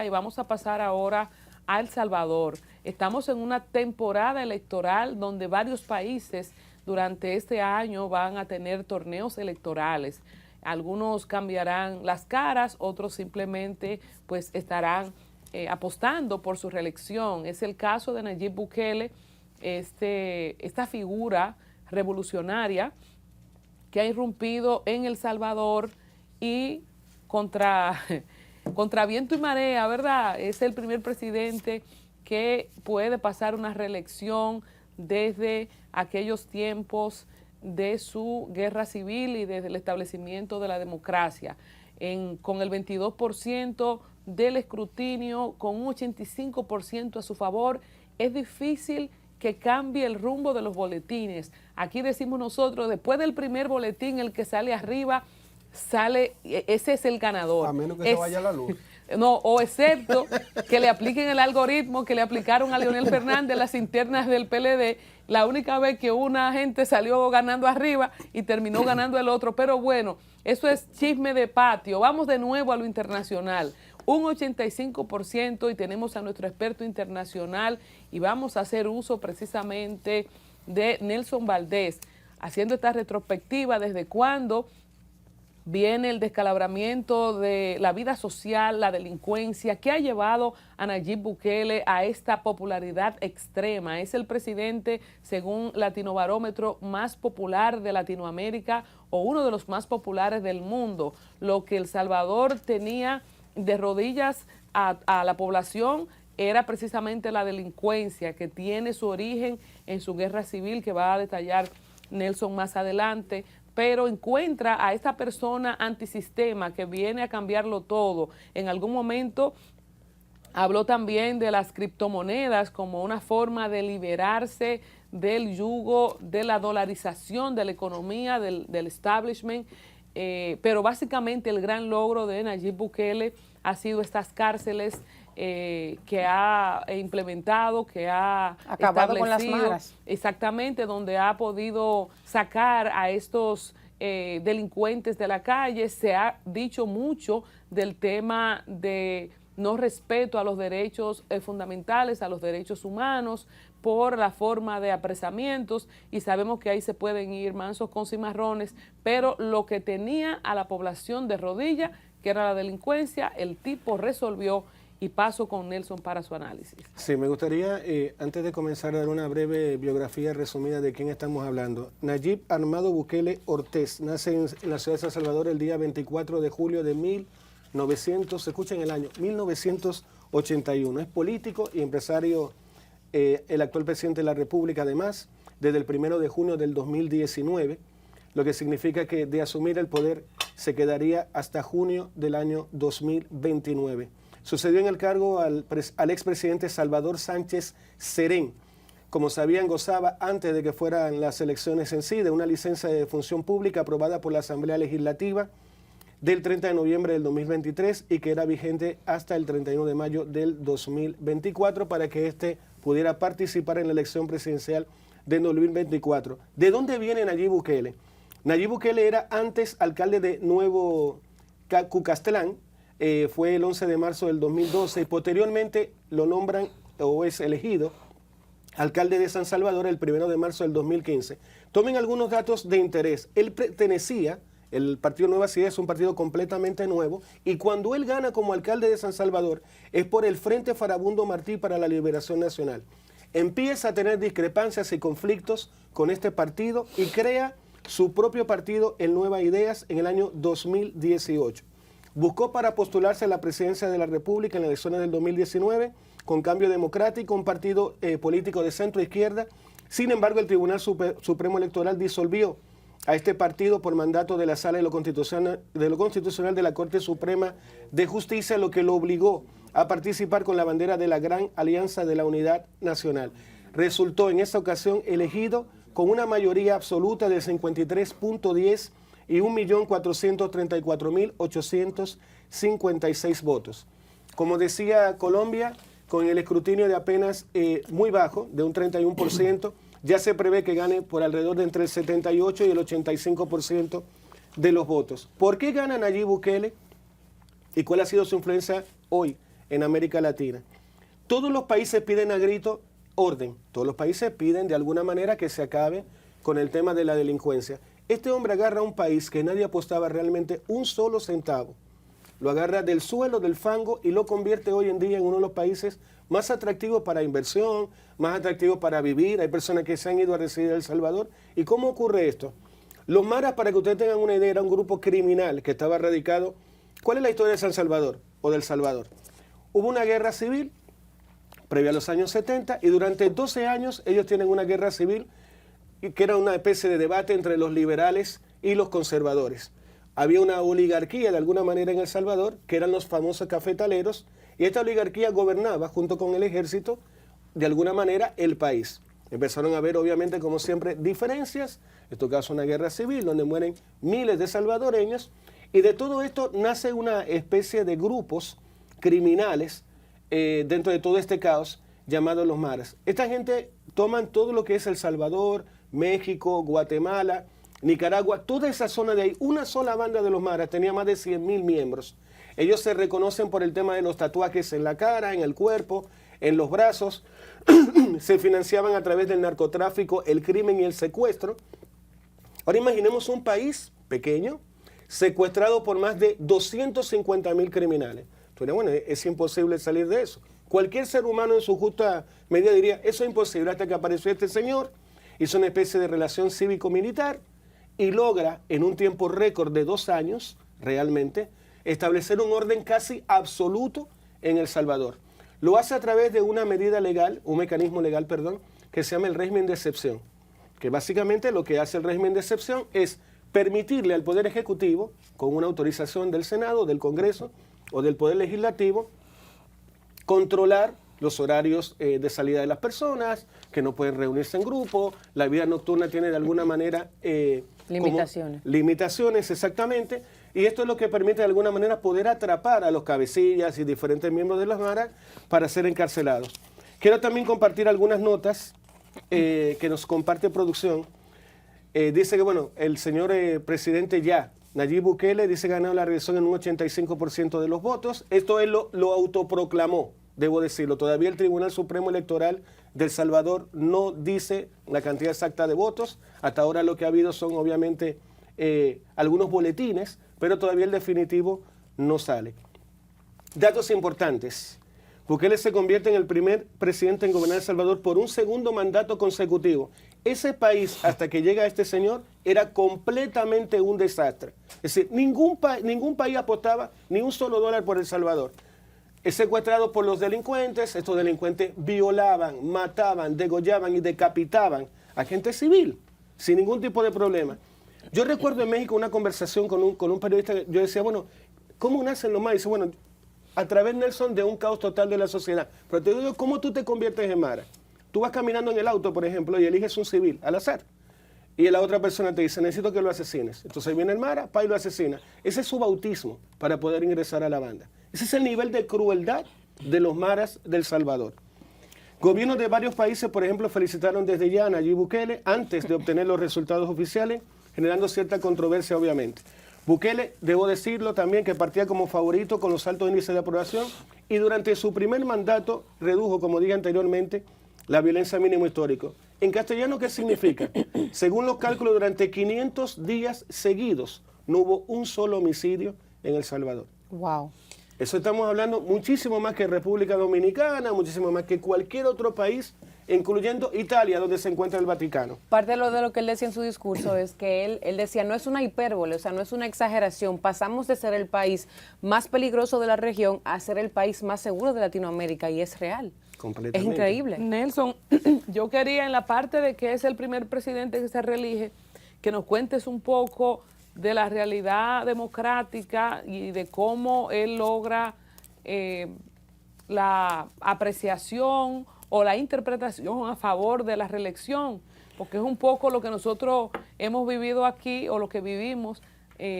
y vamos a pasar ahora a El Salvador. Estamos en una temporada electoral donde varios países durante este año van a tener torneos electorales. Algunos cambiarán las caras, otros simplemente pues estarán apostando por su reelección. Es el caso de Nayib Bukele, esta figura revolucionaria que ha irrumpido en El Salvador y contra viento y marea, ¿verdad? Es el primer presidente que puede pasar una reelección desde aquellos tiempos de su guerra civil y desde el establecimiento de la democracia. Con el 22% del escrutinio, con un 85% a su favor, es difícil que cambie el rumbo de los boletines. Aquí decimos nosotros, después del primer boletín, el que sale arriba, ese es el ganador. A menos que se vaya la luz. No, o excepto que le apliquen el algoritmo que le aplicaron a Leonel Fernández las internas del PLD, la única vez que una gente salió ganando arriba y terminó ganando el otro. Pero bueno, eso es chisme de patio. Vamos de nuevo a lo internacional. Un 85% y tenemos a nuestro experto internacional y vamos a hacer uso precisamente de Nelson Valdés, haciendo esta retrospectiva desde cuándo viene el descalabramiento de la vida social, la delincuencia, que ha llevado a Nayib Bukele a esta popularidad extrema. Es el presidente, según Latinobarómetro, más popular de Latinoamérica o uno de los más populares del mundo. Lo que El Salvador tenía de rodillas a la población era precisamente la delincuencia, que tiene su origen en su guerra civil, que va a detallar Nelson más adelante, pero encuentra a esta persona antisistema que viene a cambiarlo todo. En algún momento habló también de las criptomonedas como una forma de liberarse del yugo de la dolarización de la economía, del establishment, pero básicamente el gran logro de Nayib Bukele ha sido estas cárceles que ha implementado, que ha acabado con las maras. Exactamente, donde ha podido sacar a estos delincuentes de la calle. Se ha dicho mucho del tema de no respeto a los derechos fundamentales, a los derechos humanos, por la forma de apresamientos, y sabemos que ahí se pueden ir mansos con cimarrones, pero lo que tenía a la población de rodilla, que era la delincuencia, el tipo resolvió. Y paso con Nelson para su análisis. Sí, me gustaría, antes de comenzar, dar una breve biografía resumida de quién estamos hablando. Nayib Armando Bukele Ortiz nace en la ciudad de San Salvador el día 24 de julio de 1981. Es político y empresario, el actual presidente de la República, además, desde el 1 de junio del 2019, lo que significa que de asumir el poder se quedaría hasta junio del año 2029. Sucedió en el cargo al expresidente Salvador Sánchez Serén. Como sabían, gozaba antes de que fueran las elecciones en sí de una licencia de función pública aprobada por la Asamblea Legislativa del 30 de noviembre del 2023 y que era vigente hasta el 31 de mayo del 2024 para que éste pudiera participar en la elección presidencial de 2024. ¿De dónde viene Nayib Bukele? Nayib Bukele era antes alcalde de Nuevo Cucastlán. Fue el 11 de marzo del 2012 y posteriormente lo nombran o es elegido alcalde de San Salvador el 1 de marzo del 2015. Tomen algunos datos de interés. Él pertenecía, el Partido Nuevas Ideas es un partido completamente nuevo, y cuando él gana como alcalde de San Salvador es por el Frente Farabundo Martí para la Liberación Nacional. Empieza a tener discrepancias y conflictos con este partido y crea su propio partido, el Nuevas Ideas, en el año 2018. Buscó para postularse a la presidencia de la República en las elecciones del 2019 con Cambio Democrático, un partido político de centro-izquierda. Sin embargo, el Tribunal Supremo Electoral disolvió a este partido por mandato de la Sala de lo Constitucional de la Corte Suprema de Justicia, lo que lo obligó a participar con la bandera de la Gran Alianza de la Unidad Nacional. Resultó en esta ocasión elegido con una mayoría absoluta de 53.10 y 1.434.856 votos. Como decía Colombia, con el escrutinio de apenas muy bajo, de un 31%, ya se prevé que gane por alrededor de entre el 78 y el 85% de los votos. ¿Por qué gana Nayib Bukele y cuál ha sido su influencia hoy en América Latina. Todos los países piden a grito orden, todos los países piden de alguna manera que se acabe con el tema de la delincuencia. Este hombre agarra un país que nadie apostaba realmente un solo centavo, lo agarra del suelo, del fango, y lo convierte hoy en día en uno de los países más atractivos para inversión, más atractivos para vivir. Hay personas que se han ido a residir a El Salvador. ¿Y cómo ocurre esto? Los maras, para que ustedes tengan una idea, era un grupo criminal que estaba radicado. ¿Cuál es la historia de San Salvador o del Salvador? Hubo una guerra civil previa a los años 70 y durante 12 años ellos tienen una guerra civil que era una especie de debate entre los liberales y los conservadores. Había una oligarquía de alguna manera en El Salvador, que eran los famosos cafetaleros, y esta oligarquía gobernaba junto con el ejército, de alguna manera, el país. Empezaron a haber, obviamente, como siempre, diferencias, en este caso una guerra civil, donde mueren miles de salvadoreños, y de todo esto nace una especie de grupos criminales dentro de todo este caos, llamados los maras. Esta gente toman todo lo que es El Salvador, México, Guatemala, Nicaragua, toda esa zona de ahí. Una sola banda de los maras tenía más de 100,000 miembros. Ellos se reconocen por el tema de los tatuajes en la cara, en el cuerpo, en los brazos. Se financiaban a través del narcotráfico, el crimen y el secuestro. Ahora imaginemos un país pequeño, secuestrado por más de 250,000 criminales. Entonces, bueno, es imposible salir de eso. Cualquier ser humano en su justa medida diría, eso es imposible, hasta que apareció este señor, hizo una especie de relación cívico-militar y logra en un tiempo récord de 2 años, realmente, establecer un orden casi absoluto en El Salvador. Lo hace a través de una medida legal, un mecanismo legal, perdón, que se llama el régimen de excepción, que básicamente lo que hace el régimen de excepción es permitirle al Poder Ejecutivo, con una autorización del Senado, del Congreso o del Poder Legislativo, controlar los horarios de salida de las personas, que no pueden reunirse en grupo, la vida nocturna tiene de alguna manera limitaciones. Limitaciones, exactamente, y esto es lo que permite de alguna manera poder atrapar a los cabecillas y diferentes miembros de las maras para ser encarcelados. Quiero también compartir algunas notas que nos comparte producción. Dice que, bueno, el señor presidente Nayib Bukele, dice que ha ganado la reelección en un 85% de los votos. Esto él lo autoproclamó, debo decirlo. Todavía el Tribunal Supremo Electoral de El Salvador no dice la cantidad exacta de votos. Hasta ahora lo que ha habido son, obviamente, algunos boletines, pero todavía el definitivo no sale. Datos importantes. Bukele se convierte en el primer presidente en gobernar El Salvador por un segundo mandato consecutivo. Ese país, hasta que llega este señor, era completamente un desastre. Es decir, ningún país apostaba ni un solo dólar por El Salvador. Es secuestrado por los delincuentes. Estos delincuentes violaban, mataban, degollaban y decapitaban a gente civil, sin ningún tipo de problema. Yo recuerdo en México una conversación con un periodista. Yo decía, bueno, ¿cómo nacen los maras? Dice, bueno, a través, Nelson, de un caos total de la sociedad. Pero te digo, ¿cómo tú te conviertes en mara? Tú vas caminando en el auto, por ejemplo, y eliges un civil al azar. Y la otra persona te dice, necesito que lo asesines. Entonces viene el mara, pa, y lo asesina. Ese es su bautismo para poder ingresar a la banda. Ese es el nivel de crueldad de los maras del Salvador. Gobiernos de varios países, por ejemplo, felicitaron desde ya a Nayib Bukele antes de obtener los resultados oficiales, generando cierta controversia, obviamente. Bukele, debo decirlo también, que partía como favorito con los altos índices de aprobación y durante su primer mandato redujo, como dije anteriormente, la violencia mínimo histórico. En castellano, ¿qué significa? Según los cálculos, durante 500 días seguidos no hubo un solo homicidio en El Salvador. Wow. Eso estamos hablando muchísimo más que República Dominicana, muchísimo más que cualquier otro país, incluyendo Italia, donde se encuentra el Vaticano. Parte de lo que él decía en su discurso es que él decía, no es una hipérbole, o sea, no es una exageración. Pasamos de ser el país más peligroso de la región a ser el país más seguro de Latinoamérica, y es real. Completamente. Es increíble. Nelson, yo quería en la parte de que es el primer presidente que se reelige, que nos cuentes un poco de la realidad democrática y de cómo él logra la apreciación o la interpretación a favor de la reelección, porque es un poco lo que nosotros hemos vivido aquí o lo que vivimos.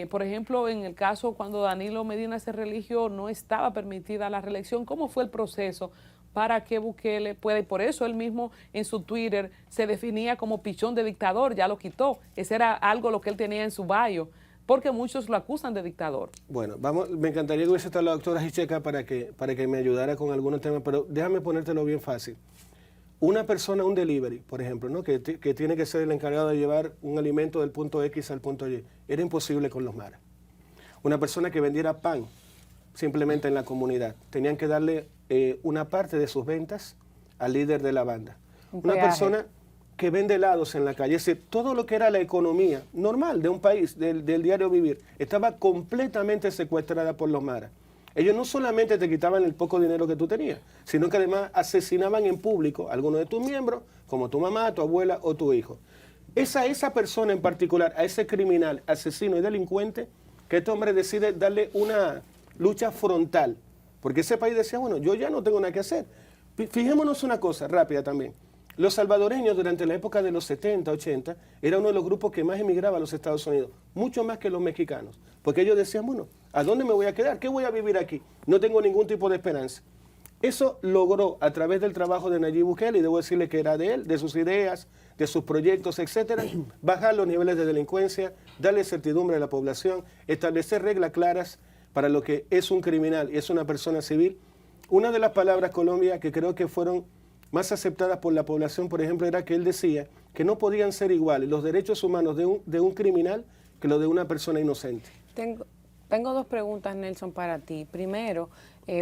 Por ejemplo, en el caso cuando Danilo Medina se reeligió, no estaba permitida la reelección. ¿Cómo fue el proceso para que Bukele pueda? Y por eso él mismo en su Twitter se definía como pichón de dictador, ya lo quitó. Ese era algo lo que él tenía en su bio, porque muchos lo acusan de dictador. Bueno, me encantaría que hubiese estado la doctora Hicheca para que me ayudara con algunos temas, pero déjame ponértelo bien fácil. Una persona, un delivery, por ejemplo, ¿no? que tiene que ser el encargado de llevar un alimento del punto X al punto Y, era imposible con los maras. Una persona que vendiera pan simplemente en la comunidad, tenían que darle una parte de sus ventas al líder de la banda. Una persona que vende helados en la calle, es decir, todo lo que era la economía normal de un país, del diario vivir, estaba completamente secuestrada por los maras. Ellos no solamente te quitaban el poco dinero que tú tenías, sino que además asesinaban en público a alguno de tus miembros, como tu mamá, tu abuela o tu hijo. Esa persona en particular, a ese criminal, asesino y delincuente, que este hombre decide darle una lucha frontal, porque ese país decía, bueno, yo ya no tengo nada que hacer. Fijémonos una cosa rápida también. Los salvadoreños durante la época de los 70, 80, era uno de los grupos que más emigraba a los Estados Unidos, mucho más que los mexicanos, porque ellos decían, bueno, ¿a dónde me voy a quedar? ¿Qué voy a vivir aquí? No tengo ningún tipo de esperanza. Eso logró, a través del trabajo de Nayib Bukele, y debo decirle que era de él, de sus ideas, de sus proyectos, etcétera, bajar los niveles de delincuencia, darle certidumbre a la población, establecer reglas claras para lo que es un criminal y es una persona civil. Una de las palabras, Colombia, que creo que fueron más aceptadas por la población, por ejemplo, era que él decía que no podían ser iguales los derechos humanos de un criminal que los de una persona inocente. Tengo dos preguntas, Nelson, para ti. Primero,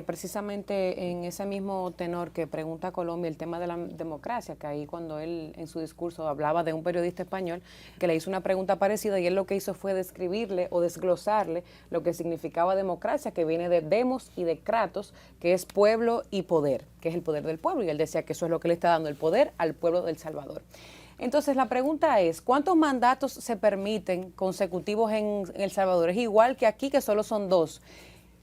precisamente en ese mismo tenor que pregunta Colombia, el tema de la democracia, que ahí cuando él en su discurso hablaba de un periodista español que le hizo una pregunta parecida y él lo que hizo fue describirle o desglosarle lo que significaba democracia, que viene de demos y de kratos, que es pueblo y poder, que es el poder del pueblo, y él decía que eso es lo que le está dando el poder al pueblo de El Salvador. Entonces, la pregunta es, ¿cuántos mandatos se permiten consecutivos en El Salvador? Es igual que aquí, que solo son 2.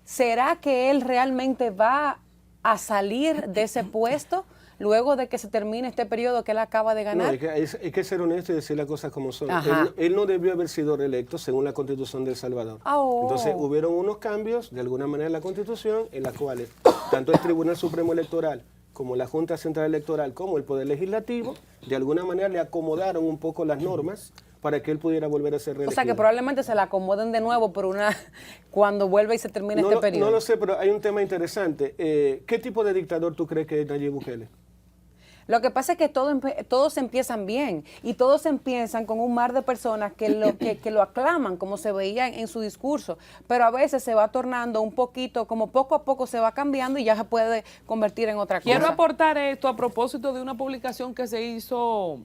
¿Será que él realmente va a salir de ese puesto luego de que se termine este periodo que él acaba de ganar? No, hay que ser honesto y decir las cosas como son. Él no debió haber sido reelecto según la Constitución de El Salvador. Entonces, hubieron unos cambios, de alguna manera, en la Constitución, en las cuales tanto el Tribunal Supremo Electoral como la Junta Central Electoral, como el Poder Legislativo, de alguna manera le acomodaron un poco las normas para que él pudiera volver a ser reelegido. O sea, que probablemente se la acomoden de nuevo cuando vuelva y se termine este periodo. No lo sé, pero hay un tema interesante. ¿Qué tipo de dictador tú crees que es Nayib Bukele? Lo que pasa es que todos empiezan bien y todos empiezan con un mar de personas que lo aclaman, como se veía en su discurso, pero a veces se va tornando un poquito, como poco a poco se va cambiando y ya se puede convertir en otra cosa. Quiero aportar esto a propósito de una publicación que se hizo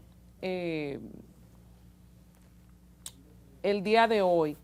el día de hoy.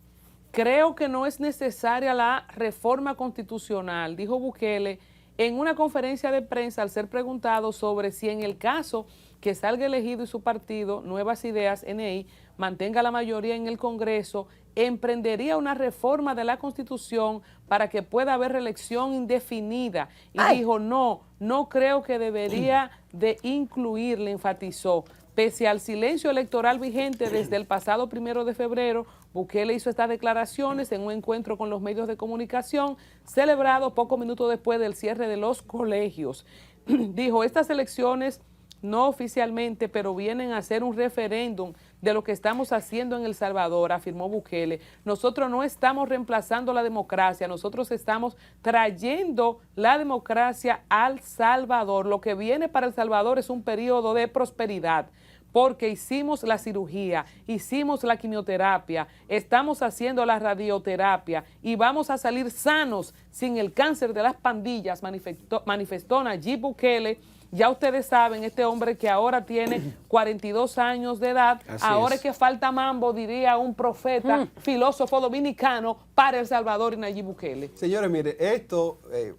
Creo que no es necesaria la reforma constitucional, dijo Bukele en una conferencia de prensa al ser preguntado sobre si en el caso que salga elegido y su partido, Nuevas Ideas, NI, mantenga la mayoría en el Congreso, emprendería una reforma de la Constitución para que pueda haber reelección indefinida. Y dijo, no creo que debería de incluirle, enfatizó. Pese al silencio electoral vigente desde el pasado 1 de febrero, Bukele hizo estas declaraciones en un encuentro con los medios de comunicación celebrado pocos minutos después del cierre de los colegios. Dijo, estas elecciones no oficialmente, pero vienen a ser un referéndum de lo que estamos haciendo en El Salvador, afirmó Bukele. Nosotros no estamos reemplazando la democracia, nosotros estamos trayendo la democracia al Salvador. Lo que viene para El Salvador es un periodo de prosperidad, porque hicimos la cirugía, hicimos la quimioterapia, estamos haciendo la radioterapia y vamos a salir sanos sin el cáncer de las pandillas, manifestó Nayib Bukele. Ya ustedes saben, este hombre que ahora tiene 42 años de edad, ahora es que falta mambo, diría un profeta, filósofo dominicano para El Salvador y Nayib Bukele. Señores, mire, esto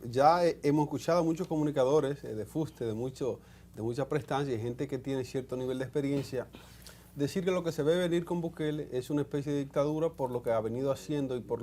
ya hemos escuchado a muchos comunicadores de fuste, de mucha prestancia y gente que tiene cierto nivel de experiencia, decir que lo que se ve venir con Bukele es una especie de dictadura por lo que ha venido haciendo y por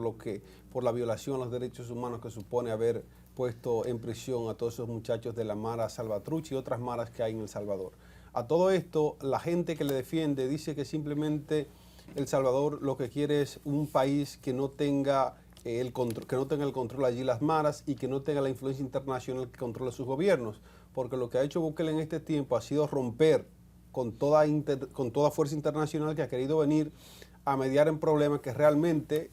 la violación a los derechos humanos que supone haber puesto en prisión a todos esos muchachos de la Mara Salvatrucha y otras maras que hay en El Salvador. A todo esto, la gente que le defiende dice que simplemente El Salvador lo que quiere es un país que no tenga el control allí las maras y que no tenga la influencia internacional que controle sus gobiernos, porque lo que ha hecho Bukele en este tiempo ha sido romper con toda fuerza internacional que ha querido venir a mediar en problemas que realmente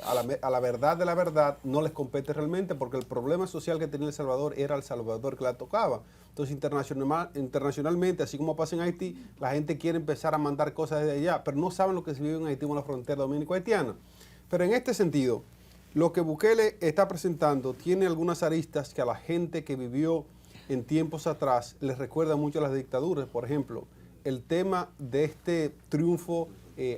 a la verdad de la verdad no les compete realmente, porque el problema social que tenía El Salvador era El Salvador que la tocaba. Entonces internacionalmente, así como pasa en Haití, la gente quiere empezar a mandar cosas desde allá, pero no saben lo que se vive en Haití con la frontera dominico-haitiana. Pero en este sentido, lo que Bukele está presentando tiene algunas aristas que a la gente que vivió en tiempos atrás les recuerda mucho a las dictaduras. Por ejemplo, el tema de este triunfo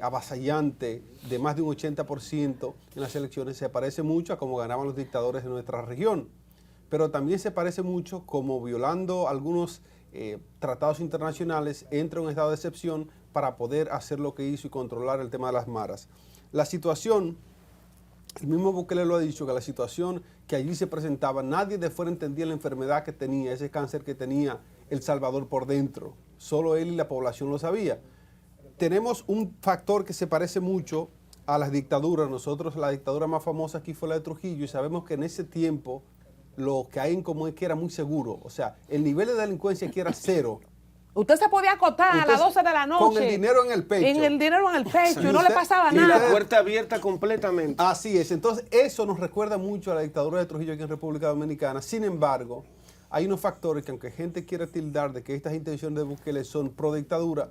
avasallante de más de un 80% en las elecciones se parece mucho a cómo ganaban los dictadores de nuestra región, pero también se parece mucho como, violando algunos tratados internacionales, entra en un estado de excepción para poder hacer lo que hizo y controlar el tema de las maras. La situación, el mismo Bukele lo ha dicho, que la situación que allí se presentaba, nadie de fuera entendía la enfermedad que tenía, ese cáncer que tenía El Salvador por dentro, solo él y la población lo sabía. Tenemos un factor que se parece mucho a las dictaduras. Nosotros, la dictadura más famosa aquí fue la de Trujillo, y sabemos que en ese tiempo lo que hay en común es que era muy seguro. O sea, el nivel de delincuencia aquí era cero. Usted se podía acotar a las 12 de la noche. Con el dinero en el pecho. El dinero en el pecho, y no le pasaba Y nada. la puerta abierta completamente. Así es. Entonces, eso nos recuerda mucho a la dictadura de Trujillo aquí en República Dominicana. Sin embargo, hay unos factores que, aunque gente quiera tildar de que estas intenciones de Bukele son pro dictadura,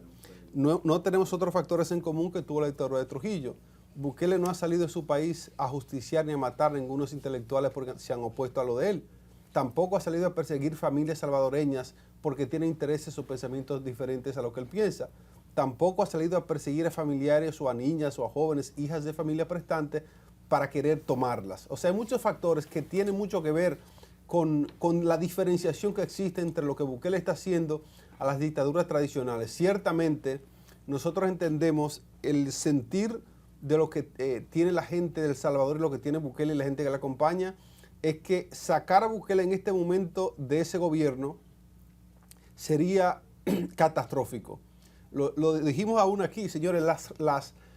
no tenemos otros factores en común que tuvo la dictadura de Trujillo. Bukele no ha salido de su país a justiciar ni a matar a ningunos intelectuales porque se han opuesto a lo de él. Tampoco ha salido a perseguir familias salvadoreñas porque tiene intereses o pensamientos diferentes a lo que él piensa. Tampoco ha salido a perseguir a familiares o a niñas o a jóvenes, hijas de familia prestante, para querer tomarlas. O sea, hay muchos factores que tienen mucho que ver con la diferenciación que existe entre lo que Bukele está haciendo a las dictaduras tradicionales. Ciertamente, nosotros entendemos el sentir de lo que tiene la gente de El Salvador y lo que tiene Bukele y la gente que le acompaña, es que sacar a Bukele en este momento de ese gobierno sería catastrófico. Lo dijimos aún aquí, señores,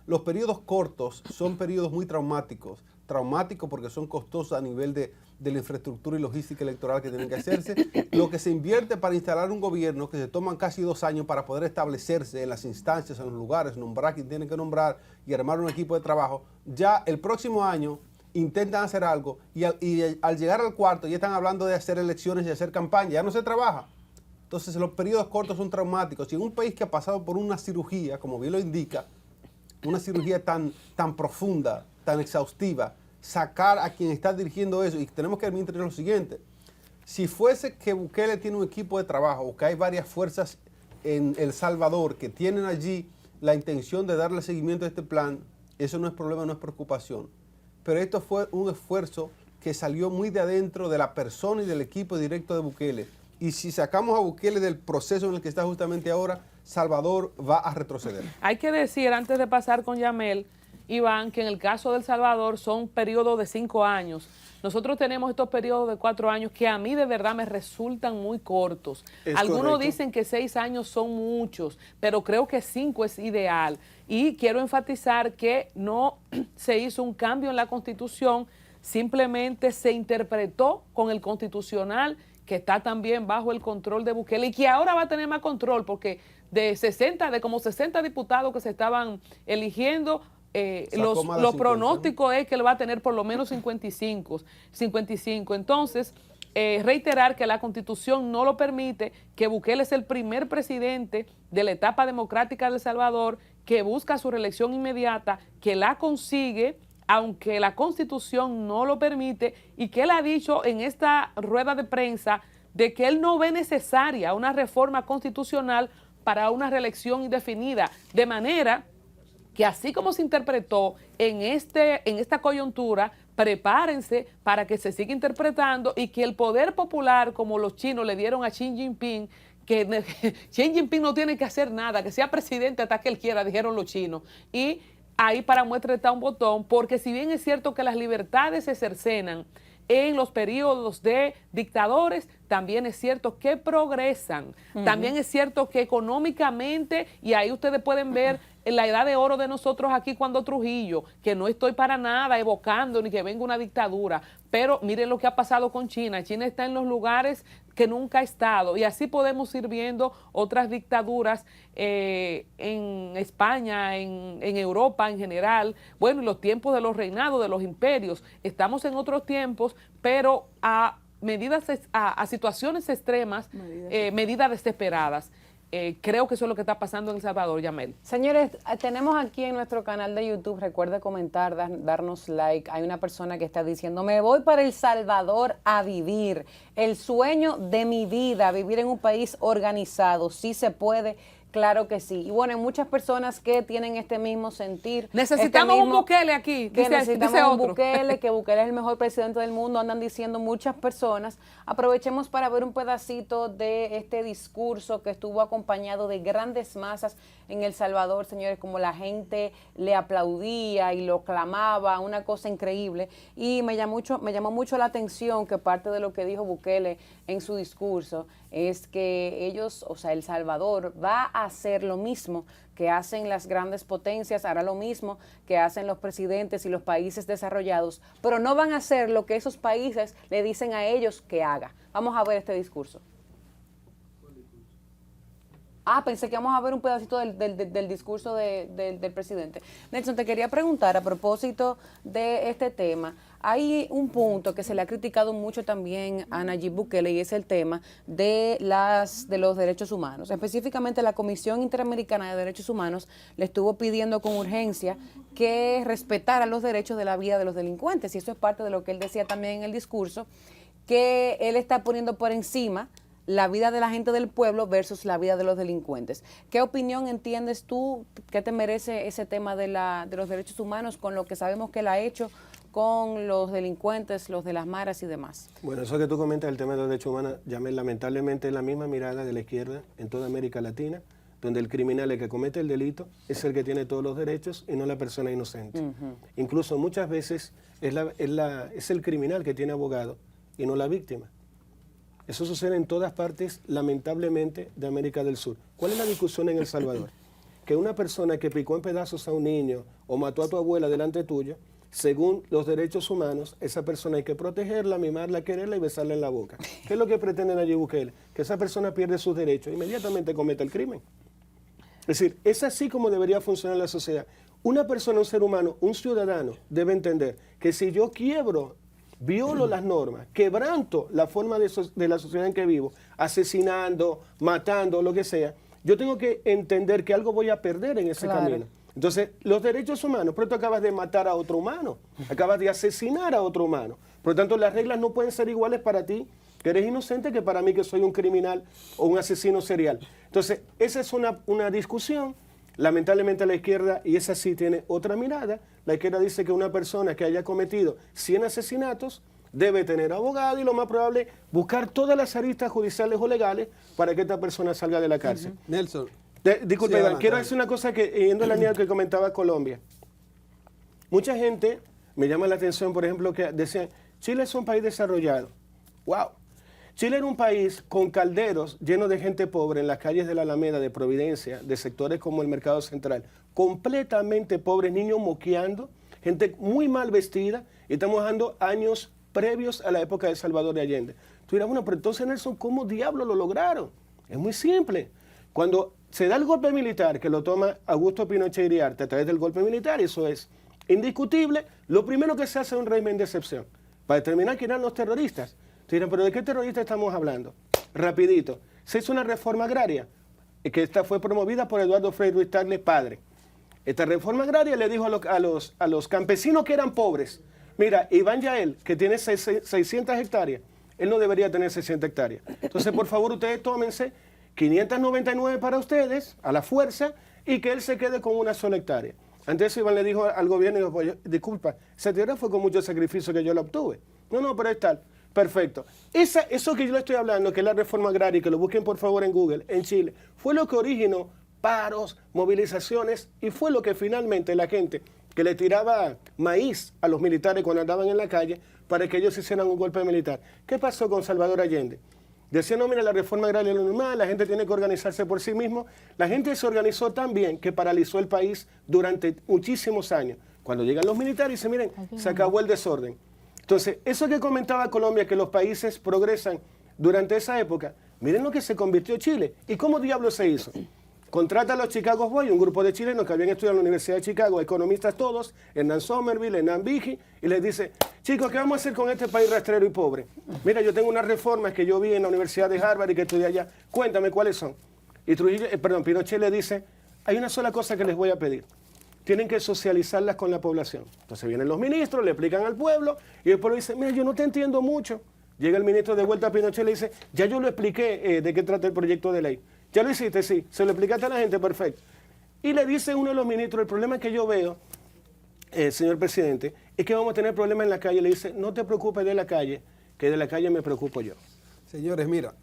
los periodos cortos son periodos muy traumáticos. Traumáticos porque son costosos a nivel de la infraestructura y logística electoral que tienen que hacerse. Lo que se invierte para instalar un gobierno, que se toman casi 2 años para poder establecerse en las instancias, en los lugares, nombrar quien tienen que nombrar y armar un equipo de trabajo, ya el próximo año intentan hacer algo y al llegar al cuarto ya están hablando de hacer elecciones y hacer campaña, ya no se trabaja. Entonces los periodos cortos son traumáticos. Y en un país que ha pasado por una cirugía, como bien lo indica, una cirugía tan profunda, tan exhaustiva, sacar a quien está dirigiendo eso, y tenemos que admitir lo siguiente: si fuese que Bukele tiene un equipo de trabajo o que hay varias fuerzas en El Salvador que tienen allí la intención de darle seguimiento a este plan, eso no es problema, no es preocupación. Pero esto fue un esfuerzo que salió muy de adentro de la persona y del equipo directo de Bukele. Y si sacamos a Bukele del proceso en el que está justamente ahora, Salvador va a retroceder. Hay que decir, antes de pasar con Yamel, Iván, que en el caso de El Salvador son periodos de 5 años. Nosotros tenemos estos periodos de 4 años que a mí de verdad me resultan muy cortos. Algunos correcto. dicen que 6 años son muchos, pero creo que 5 es ideal. Y quiero enfatizar que no se hizo un cambio en la Constitución, simplemente se interpretó con el Constitucional, que está también bajo el control de Bukele y que ahora va a tener más control, porque de como 60 diputados que se estaban eligiendo, los pronósticos es que él va a tener por lo menos 55. Entonces, reiterar que la Constitución no lo permite, que Bukele es el primer presidente de la etapa democrática de El Salvador que busca su reelección inmediata, que la consigue, aunque la Constitución no lo permite, y que él ha dicho en esta rueda de prensa de que él no ve necesaria una reforma constitucional para una reelección indefinida, de manera que así como se interpretó en esta coyuntura, prepárense para que se siga interpretando y que el poder popular, como los chinos le dieron a Xi Jinping, que Xi Jinping no tiene que hacer nada, que sea presidente hasta que él quiera, dijeron los chinos. Y ahí para muestra está un botón, porque si bien es cierto que las libertades se cercenan en los periodos de dictadores, también es cierto que progresan. También es cierto que económicamente, y ahí ustedes pueden ver en la edad de oro de nosotros aquí cuando Trujillo, que no estoy para nada evocando ni que venga una dictadura, pero miren lo que ha pasado con China. China está en los lugares que nunca ha estado, y así podemos ir viendo otras dictaduras en España, en Europa en general, bueno, en los tiempos de los reinados, de los imperios. Estamos en otros tiempos, pero a situaciones extremas, medidas desesperadas. Creo que eso es lo que está pasando en El Salvador, Yamel. Señores, tenemos aquí en nuestro canal de YouTube, recuerde comentar, darnos like. Hay una persona que está diciendo, me voy para El Salvador a vivir. El sueño de mi vida, vivir en un país organizado. Sí se puede, claro que sí. Y bueno, hay muchas personas que tienen este mismo sentir. Necesitamos un Bukele aquí, que necesitamos dice un otro. Bukele, que Bukele es el mejor presidente del mundo, andan diciendo muchas personas. Aprovechemos para ver un pedacito de este discurso que estuvo acompañado de grandes masas en El Salvador, señores, como la gente le aplaudía y lo clamaba, una cosa increíble. Y me llamó mucho la atención que parte de lo que dijo Bukele en su discurso es que ellos, o sea, El Salvador va a hacer lo mismo que hacen las grandes potencias, hará lo mismo que hacen los presidentes y los países desarrollados, pero no van a hacer lo que esos países le dicen a ellos que haga. Vamos a ver este discurso. Pensé que vamos a ver un pedacito del discurso del presidente. Nelson, te quería preguntar a propósito de este tema. Hay un punto que se le ha criticado mucho también a Nayib Bukele y es el tema de los derechos humanos. Específicamente la Comisión Interamericana de Derechos Humanos le estuvo pidiendo con urgencia que respetara los derechos de la vida de los delincuentes, y eso es parte de lo que él decía también en el discurso, que él está poniendo por encima la vida de la gente del pueblo versus la vida de los delincuentes. ¿Qué opinión entiendes tú? ¿Qué te merece ese tema de los derechos humanos con lo que sabemos que él ha hecho con los delincuentes, los de las maras y demás? Bueno, eso que tú comentas, el tema de los derechos humanos, Yamel, lamentablemente es la misma mirada de la izquierda en toda América Latina, donde el criminal, el que comete el delito, es el que tiene todos los derechos y no la persona inocente. Incluso muchas veces es el criminal que tiene abogado y no la víctima. Eso sucede en todas partes, lamentablemente, de América del Sur. ¿Cuál es la discusión en El Salvador? Que una persona que picó en pedazos a un niño o mató a tu abuela delante tuyo, según los derechos humanos, esa persona hay que protegerla, mimarla, quererla y besarla en la boca. ¿Qué es lo que pretende Nayib Bukele? Que esa persona pierde sus derechos e inmediatamente cometa el crimen. Es decir, es así como debería funcionar la sociedad. Una persona, un ser humano, un ciudadano debe entender que si yo quiebro, violo las normas, quebranto la forma de la sociedad en que vivo, asesinando, matando, lo que sea, yo tengo que entender que algo voy a perder en ese camino. Entonces, los derechos humanos, por eso acabas de matar a otro humano, acabas de asesinar a otro humano. Por lo tanto, las reglas no pueden ser iguales para ti, que eres inocente, que para mí, que soy un criminal o un asesino serial. Entonces, esa es una discusión. Lamentablemente la izquierda, y esa sí tiene otra mirada, la izquierda dice que una persona que haya cometido 100 asesinatos debe tener abogado y lo más probable buscar todas las aristas judiciales o legales para que esta persona salga de la cárcel. Nelson. Disculpe, Sí, Iván, quiero decir una cosa que, yendo a la línea que comentaba Colombia. Mucha gente me llama la atención, por ejemplo, que decían, Chile es un país desarrollado. ¡Wow! Chile era un país con calderos llenos de gente pobre en las calles de la Alameda, de Providencia, de sectores como el Mercado Central, completamente pobres, niños moqueando, gente muy mal vestida, y estamos hablando años previos a la época de Salvador de Allende. Tú dirás, bueno, pero entonces, Nelson, ¿cómo diablos lo lograron? Es muy simple. Cuando se da el golpe militar, que lo toma Augusto Pinochet Iriarte a través del golpe militar, eso es indiscutible, lo primero que se hace es un régimen de excepción, para determinar quién eran los terroristas. Te dirán, ¿pero de qué terroristas estamos hablando? Rapidito. Se hizo una reforma agraria, que esta fue promovida por Eduardo Frei Ruiz Tagle, padre. Esta reforma agraria le dijo a los campesinos que eran pobres, mira, Iván Yael, que tiene 600 hectáreas, él no debería tener 600 hectáreas. Entonces, por favor, ustedes tómense 599 para ustedes, a la fuerza, y que él se quede con una sola hectárea. Antes Iván le dijo al gobierno, dijo, pues, disculpa, esa tierra fue con mucho sacrificio que yo la obtuve. No, pero es tal. Perfecto. Eso que yo le estoy hablando, que es la reforma agraria, y que lo busquen por favor en Google, en Chile, fue lo que originó paros, movilizaciones, y fue lo que finalmente la gente que le tiraba maíz a los militares cuando andaban en la calle para que ellos hicieran un golpe militar. ¿Qué pasó con Salvador Allende? Decía, no, mira, la reforma agraria es lo normal, la gente tiene que organizarse por sí mismo. La gente se organizó tan bien que paralizó el país durante muchísimos años. Cuando llegan los militares, dicen, miren, se acabó el desorden. Entonces, eso que comentaba Colombia, que los países progresan durante esa época, miren lo que se convirtió Chile. ¿Y cómo diablos se hizo? Contrata a los Chicago Boys, un grupo de chilenos que habían estudiado en la Universidad de Chicago, economistas todos, Hernán Somerville, Hernán Vigi, y les dice, chicos, ¿qué vamos a hacer con este país rastrero y pobre? Mira, yo tengo unas reformas que yo vi en la Universidad de Harvard y que estudié allá. Cuéntame cuáles son. Y Pinochet le dice, hay una sola cosa que les voy a pedir. Tienen que socializarlas con la población. Entonces vienen los ministros, le explican al pueblo, y el pueblo dice, mira, yo no te entiendo mucho. Llega el ministro de vuelta a Pinochet y le dice, ya yo lo expliqué de qué trata el proyecto de ley. ¿Ya lo hiciste? Sí. ¿Se lo explicaste a la gente? Perfecto. Y le dice uno de los ministros, el problema que yo veo, señor presidente, es que vamos a tener problemas en la calle. Le dice, no te preocupes de la calle, que de la calle me preocupo yo. Señores, mira,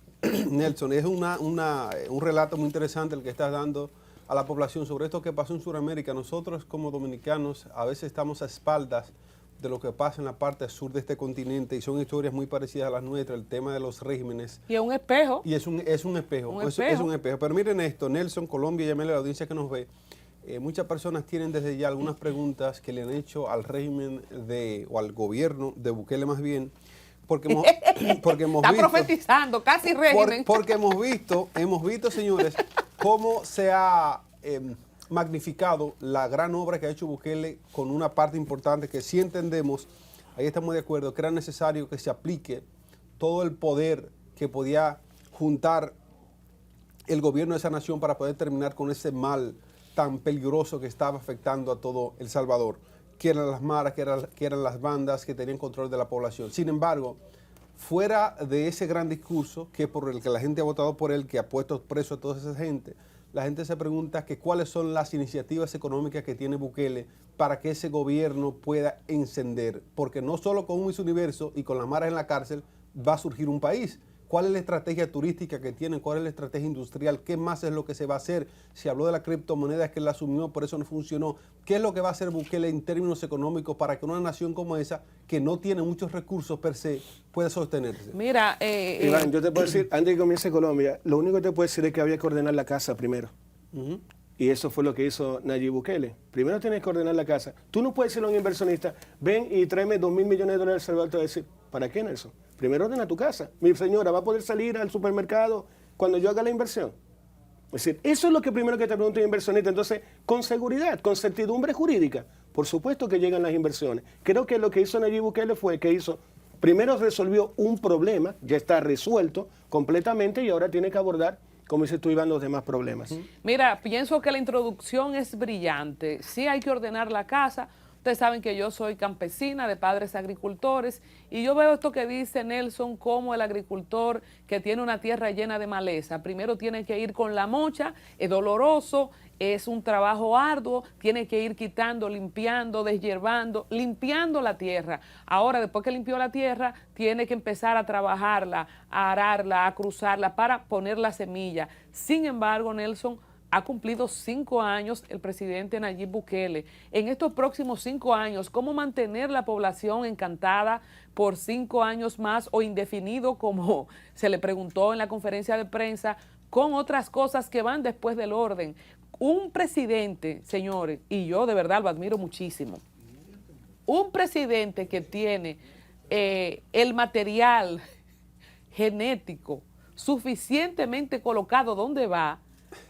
Nelson, es un relato muy interesante el que estás dando a la población sobre esto que pasó en Sudamérica. Nosotros como dominicanos a veces estamos a espaldas de lo que pasa en la parte sur de este continente y son historias muy parecidas a las nuestras, el tema de los regímenes. Y es un espejo. Y es un espejo. Es un espejo. Pero miren esto, Nelson, Colombia y la audiencia que nos ve, muchas personas tienen desde ya algunas preguntas que le han hecho al régimen o al gobierno de Bukele más bien, porque hemos Está visto, profetizando, casi régimen. porque hemos visto, señores, cómo se ha magnificado la gran obra que ha hecho Bukele con una parte importante que sí entendemos, ahí estamos de acuerdo, que era necesario que se aplique todo el poder que podía juntar el gobierno de esa nación para poder terminar con ese mal tan peligroso que estaba afectando a todo El Salvador, que eran las maras, que eran las bandas que tenían control de la población. Sin embargo, fuera de ese gran discurso, que por el que la gente ha votado por él, que ha puesto preso a toda esa gente, la gente se pregunta que cuáles son las iniciativas económicas que tiene Bukele para que ese gobierno pueda encender, porque no solo con un Miss Universo y con las maras en la cárcel va a surgir un país. ¿Cuál es la estrategia turística que tienen? ¿Cuál es la estrategia industrial? ¿Qué más es lo que se va a hacer? Se habló de la criptomoneda que él asumió, por eso no funcionó. ¿Qué es lo que va a hacer Bukele en términos económicos para que una nación como esa, que no tiene muchos recursos per se, pueda sostenerse? Mira, Iván, yo te puedo decir, antes de que comience Colombia, lo único que te puedo decir es que había que ordenar la casa primero. Y eso fue lo que hizo Nayib Bukele. Primero tienes que ordenar la casa. Tú no puedes decirle a un inversionista, ven y tráeme $2.000 millones de El Salvador. Te va a decir, ¿para qué, Nelson? Primero ordena tu casa. Mi señora, ¿va a poder salir al supermercado cuando yo haga la inversión? Es decir, eso es lo que primero que te pregunta un inversionista. Entonces, con seguridad, con certidumbre jurídica, por supuesto que llegan las inversiones. Creo que lo que hizo Nayib Bukele fue que primero resolvió un problema, ya está resuelto completamente y ahora tiene que abordar, como dices tú, Iván, los demás problemas. Mira, pienso que la introducción es brillante. Sí hay que ordenar la casa. Ustedes saben que yo soy campesina de padres agricultores y yo veo esto que dice Nelson como el agricultor que tiene una tierra llena de maleza. Primero tiene que ir con la mocha, es doloroso, es un trabajo arduo, tiene que ir quitando, limpiando, deshiervando, limpiando la tierra. Ahora, después que limpió la tierra, tiene que empezar a trabajarla, a ararla, a cruzarla para poner la semilla. Sin embargo, Nelson, ha cumplido 5 años el presidente Nayib Bukele. En estos próximos 5 años, ¿cómo mantener la población encantada por 5 años más o indefinido, como se le preguntó en la conferencia de prensa, con otras cosas que van después del orden? Un presidente, señores, y yo de verdad lo admiro muchísimo, un presidente que tiene el material genético suficientemente colocado donde va,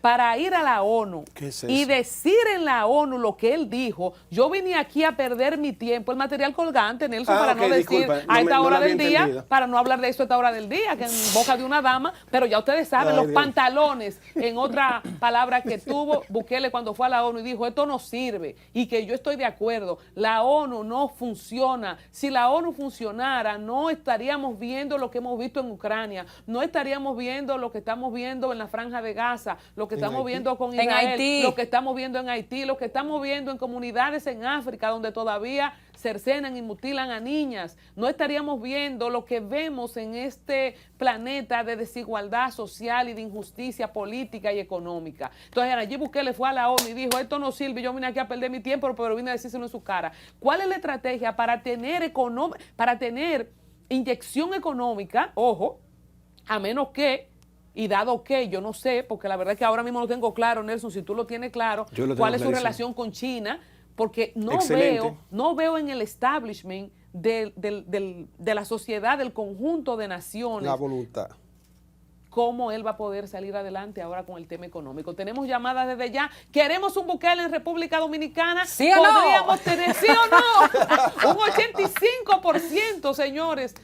para ir a la ONU y decir en la ONU lo que él dijo. Yo vine aquí a perder mi tiempo, el material colgante, Nelson, para no decir disculpa, a esta hora del día, entendido. Para no hablar de esto a esta hora del día, que en boca de una dama, pero ya ustedes saben, los pantalones, en otra palabra que tuvo Bukele cuando fue a la ONU y dijo, esto no sirve, y que yo estoy de acuerdo, la ONU no funciona. Si la ONU funcionara, no estaríamos viendo lo que hemos visto en Ucrania, no estaríamos viendo lo que estamos viendo en la Franja de Gaza, lo que estamos viendo con Israel, lo que estamos viendo en Haití, lo que estamos viendo en comunidades en África donde todavía cercenan y mutilan a niñas. No estaríamos viendo lo que vemos en este planeta de desigualdad social y de injusticia política y económica. Entonces Nayib Bukele fue a la ONU y dijo, esto no sirve, yo vine aquí a perder mi tiempo, pero vine a decírselo en su cara. ¿Cuál es la estrategia para tener inyección económica, ojo, a menos que, y dado que, yo no sé, porque la verdad es que ahora mismo no tengo claro, Nelson, si tú lo tienes claro, Yo lo tengo cuál es su clarísimo. relación con China, porque Excelente. no veo en el establishment de la sociedad, del conjunto de naciones, La voluntad. cómo él va a poder salir adelante ahora con el tema económico. Tenemos llamadas desde ya. ¿Queremos un Bukele en República Dominicana? ¿Sí o no? ¿Podríamos tener sí o no? Un 85%, señores,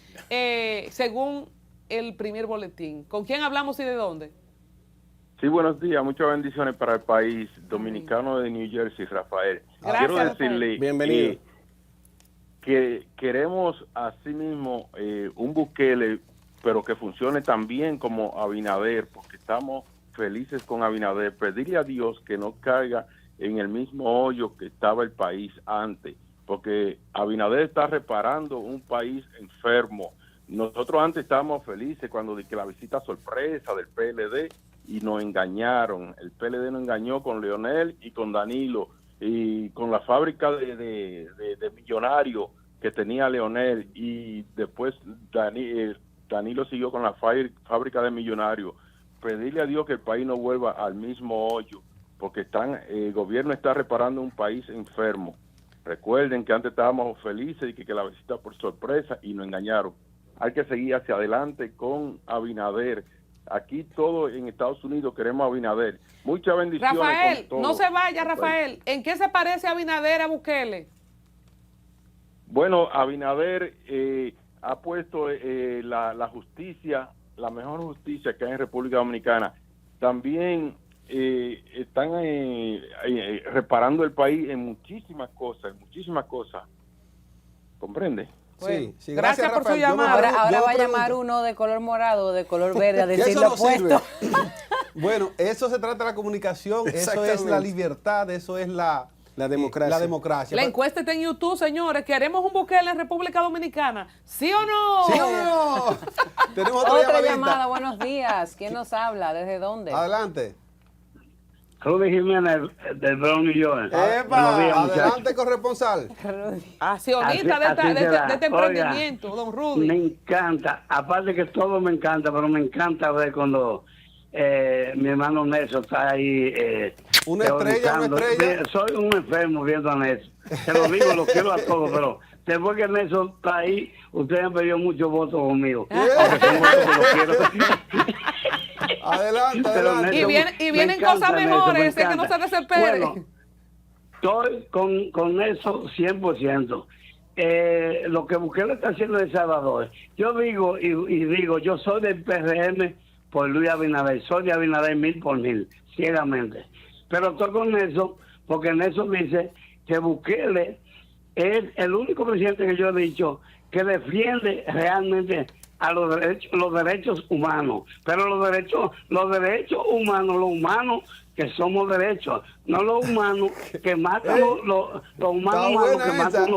según el primer boletín. ¿Con quién hablamos y de dónde? Sí, buenos días. Muchas bendiciones para el país dominicano de New Jersey, Rafael. Gracias, Quiero decirle Bienvenido. que queremos asimismo un Bukele, pero que funcione tan bien como Abinader, porque estamos felices con Abinader. Pedirle a Dios que no caiga en el mismo hoyo que estaba el país antes, porque Abinader está reparando un país enfermo. Nosotros antes estábamos felices cuando de que la visita sorpresa del PLD, y nos engañaron. El PLD nos engañó con Leonel y con Danilo, y con la fábrica de millonarios que tenía Leonel, y después Danilo siguió con la fábrica de millonarios. Pedirle a Dios que el país no vuelva al mismo hoyo, porque el gobierno está reparando un país enfermo. Recuerden que antes estábamos felices y que la visita por sorpresa, y nos engañaron. Hay que seguir hacia adelante con Abinader. Aquí todo en Estados Unidos queremos a Abinader. Muchas bendiciones. Rafael, con todo. no se vaya, Rafael. ¿En qué se parece Abinader a Bukele? Bueno, Abinader ha puesto la justicia, la mejor justicia que hay en República Dominicana. También están reparando el país en muchísimas cosas, ¿Comprende? Bueno, Sí, gracias por su Rafael. Yo me llamada. pregunto- Ahora yo va a me llamar pregunto, uno de color morado o de color verde a que decir eso lo no sirve. opuesto. Bueno, eso se trata de la comunicación, eso es la Exactamente. libertad, eso es la democracia. La democracia. La encuesta está en YouTube, señores. ¿Queremos un Bukele en República Dominicana? ¿Sí o no? ¿Sí o no? Tenemos otra, Otra llamadita. llamada, buenos días. ¿Quién nos habla? ¿Desde dónde? Adelante. Rudy Jiménez del Bronx, New York. Epa, Buenos días, adelante, muchachos. corresponsal. Accionista de, Así será. este Oiga, emprendimiento, don Rudy. Me encanta, aparte que todo me encanta, pero me encanta ver cuando mi hermano Nelson está ahí. Una estrella, una teorizando. estrella. Soy un enfermo viendo a Nelson. Te lo digo, lo quiero a todos, pero después que Nelson está ahí, ustedes han pedido muchos votos conmigo. Aunque son votos que lo quiero. Adelante, Pero adelante. Y vienen cosas mejores, así que no se desespere. Bueno, estoy con eso 100%. Lo que Bukele está haciendo en El Salvador, yo digo y digo, yo soy del PRM por Luis Abinader, soy de Abinader 1000%, ciegamente. Pero estoy con eso porque Nelson dice que Bukele es el único presidente que yo he dicho que defiende realmente a los derechos humanos, pero los derechos humanos, los humanos que somos derechos, no los humanos que matan los humanos Está que buena matan esa.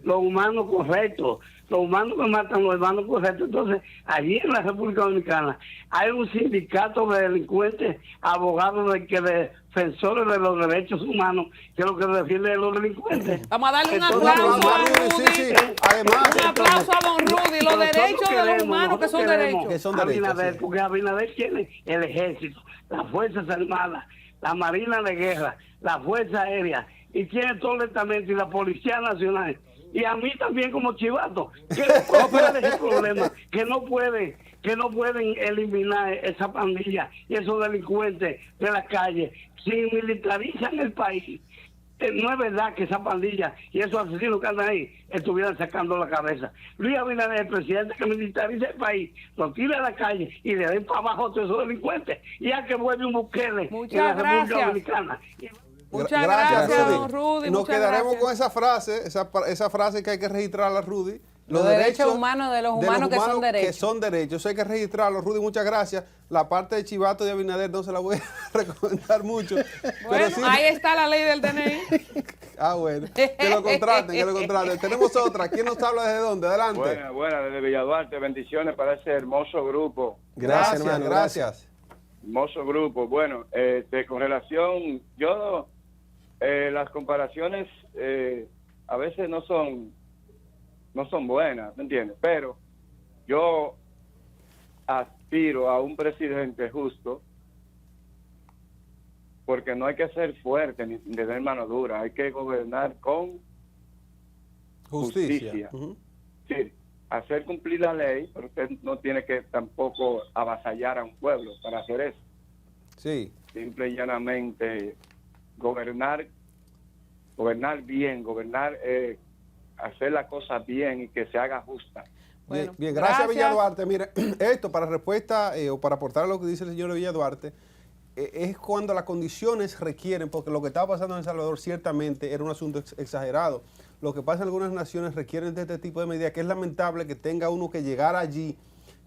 los humanos correctos, los humanos que matan los humanos correctos. Entonces, allí en la República Dominicana hay un sindicato de delincuentes, abogados defensores de los derechos humanos, que es lo que defiende a los delincuentes. Vamos a darle un Entonces, aplauso a Rudy, Rudy. sí, sí. Además, Un aplauso a don Rudy. Los Nosotros derechos de los queremos, humanos que son nosotros derechos. Que son a derechos, Abinader, sí. porque Abinader tiene el ejército, las fuerzas armadas, la marina de guerra, la fuerza aérea, y tiene todo el estamento y la policía nacional. Y a mí también como chivato, que ¿cuál es el problema? Que no pueden eliminar esa pandilla y esos delincuentes de la calle. Si militarizan el país, no es verdad que esa pandilla y esos asesinos que andan ahí estuvieran sacando la cabeza. Luis Abinader, el presidente que militariza el país, lo tira a la calle y le den para abajo a todos esos delincuentes. Y a que vuelve un Bukele Muchas en la República gracias. Dominicana. Muchas gracias, don Rudy. Nos muchas quedaremos gracias. con esa frase, esa frase que hay que registrarla, Rudy. Los derechos humanos de los humanos que son derechos. Que son derechos, eso hay que registrarlo, Rudy, muchas gracias. La parte de chivato de Abinader no se la voy a recomendar mucho. Bueno, pero sí- ahí está la ley del DNI. Ah, bueno, que lo contraten. Tenemos otra. ¿Quién nos habla desde dónde? Adelante. Buena, desde Villaduarte. Bendiciones para ese hermoso grupo. Gracias, hermano, gracias. Hermoso grupo. Bueno, con relación, las comparaciones a veces no son buenas, ¿me entiendes? Pero yo aspiro a un presidente justo, porque no hay que ser fuerte ni tener mano dura, hay que gobernar con Justicia. Sí, hacer cumplir la ley, pero usted no tiene que tampoco avasallar a un pueblo para hacer eso. Sí. Simple y llanamente gobernar bien, hacer las cosas bien y que se haga justa. Bueno, bien, gracias, gracias. Villa Duarte. Mire, esto para respuesta o para aportar a lo que dice el señor Villa Duarte, es cuando las condiciones requieren, porque lo que estaba pasando en El Salvador ciertamente era un asunto exagerado. Lo que pasa en algunas naciones requieren de este tipo de medidas, que es lamentable que tenga uno que llegar allí,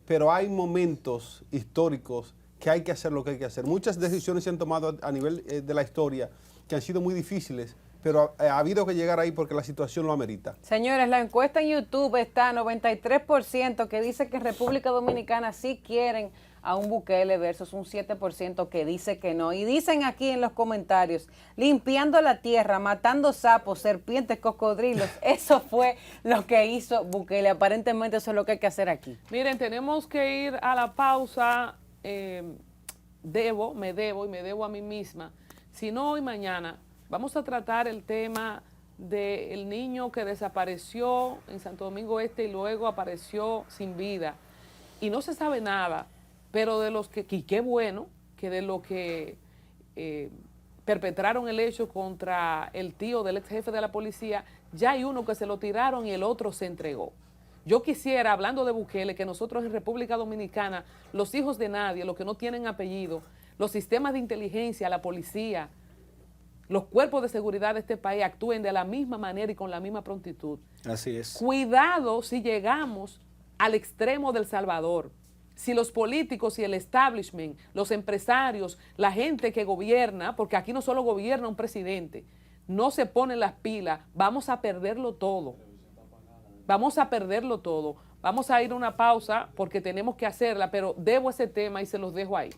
pero hay momentos históricos que hay que hacer lo que hay que hacer. Muchas decisiones se han tomado a nivel de la historia que han sido muy difíciles, pero ha habido que llegar ahí porque la situación lo amerita. Señores, la encuesta en YouTube está 93% que dice que en República Dominicana sí quieren a un Bukele versus un 7% que dice que no. Y dicen aquí en los comentarios, limpiando la tierra, matando sapos, serpientes, cocodrilos. Eso fue lo que hizo Bukele. Aparentemente eso es lo que hay que hacer aquí. Miren, tenemos que ir a la pausa. Me debo a mí misma. Si no, hoy mañana vamos a tratar el tema del niño que desapareció en Santo Domingo Este y luego apareció sin vida. Y no se sabe nada, pero de los que, y qué bueno, que de los que perpetraron el hecho contra el tío del ex jefe de la policía, ya hay uno que se lo tiraron y el otro se entregó. Yo quisiera, hablando de Bukele, que nosotros en República Dominicana, los hijos de nadie, los que no tienen apellido, los sistemas de inteligencia, la policía, los cuerpos de seguridad de este país actúen de la misma manera y con la misma prontitud. Así es. Cuidado si llegamos al extremo del Salvador. Si los políticos y el establishment, los empresarios, la gente que gobierna, porque aquí no solo gobierna un presidente, no se ponen las pilas, vamos a perderlo todo. Vamos a perderlo todo. Vamos a ir a una pausa porque tenemos que hacerla, pero debo ese tema y se los dejo ahí.